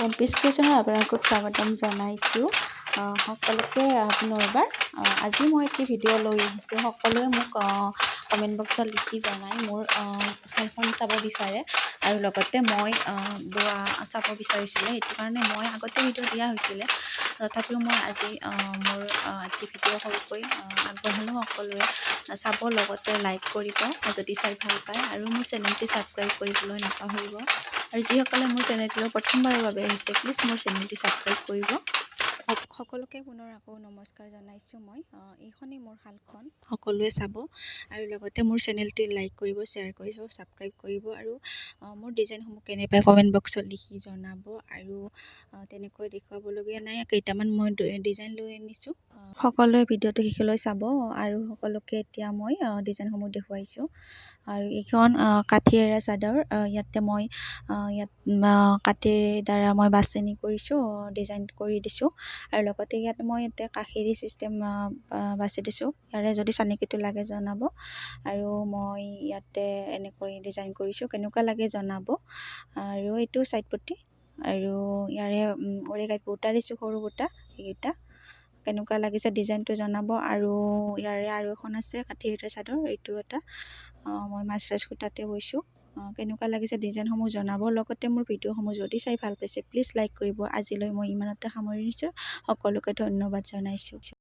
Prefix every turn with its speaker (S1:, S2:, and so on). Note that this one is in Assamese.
S1: এমপিছ কিচেনৰ আপোনালোকক স্বাগতম জনাইছোঁ। সকলোকে পুনৰবাৰ আজি মই এটি ভিডিঅ' লৈ আহিছোঁ। সকলোৱে মোক কমেণ্ট বক্সত লিখি জনাই মোৰ শালখন চাব বিচাৰে আৰু লগতে মই বোৱা চাব বিচাৰিছিলে। সেইটো কাৰণে মই আগতে ভিডিঅ' দিয়া হৈছিলে, তথাপিও মই আজি মোৰ এটি ভিডিঅ' সৰুকৈ আগবঢ়ালোঁ। সকলোৱে চাব, লগতে লাইক কৰিব যদি চাই ভাল পায়, আৰু মোৰ চেনেলটি ছাবস্ক্ৰাইব কৰিবলৈ নাপাহৰিব। আৰু যিসকলে মোৰ চেনেলটোলৈ প্ৰথমবাৰৰ বাবে আহিছে, প্লিজ মোৰ চেনেলটি ছাবস্ক্ৰাইব কৰিব। সকলোকে পুনৰ আকৌ নমস্কাৰ জনাইছোঁ। মই এইখনেই মোৰ শালখন, সকলোৱে চাব আৰু লগতে মোৰ চেনেলটি লাইক কৰিব, শ্বেয়াৰ কৰিব, ছাবস্ক্ৰাইব কৰিব আৰু মোৰ ডিজাইনসমূহ কেনে পায় কমেণ্ট বক্সত লিখি জনাব। আৰু তেনেকৈ দেখুৱাবলগীয়া নাই, কেইটামান মই ডিজাইন লৈ আনিছোঁ। সকলোৱে ভিডিঅ'টো শেষলৈ চাব আৰু সকলোকে এতিয়া মই ডিজাইনসমূহ দেখুৱাইছোঁ। আৰু এইখন কাঠিয়েৰা চাদৰ, ইয়াতে মই ইয়াত কাঠিৰ দ্বাৰা মই বাছনি কৰিছোঁ, ডিজাইন কৰি দিছোঁ। আৰু লগতে মই কাষেৰি চিষ্টেম বাছি দিছোঁ। ইয়াৰে যদি চানেকিটো লাগে জনাব। আৰু মই ইয়াতে এনেকৈ ডিজাইন কৰিছোঁ, কেনেকুৱা লাগে জনাব। আৰু এইটো ছাইড পটি, আৰু ইয়াৰে উৰি গাঁত বুটা দিছোঁ, সৰু বুটা এইকেইটা। কেনেকুৱা লাগিছে ডিজাইনটো জনাব। আৰু ইয়াৰে আৰু এখন আছে কাঠিয়ৰা চাদৰ, এইটো এটা মই মাছৰাজ সূতাতে বৈছোঁ। কেনেকুৱা লাগিছে ডিজাইনসমূহ জনাব। লগতে মোৰ ভিডিঅ'সমূহ যদি চাই ভাল পাইছে, প্লিজ লাইক কৰিব। আজিলৈ মই ইমানতে সামৰিছোঁ। সকলোকে ধন্যবাদ জনাইছোঁ।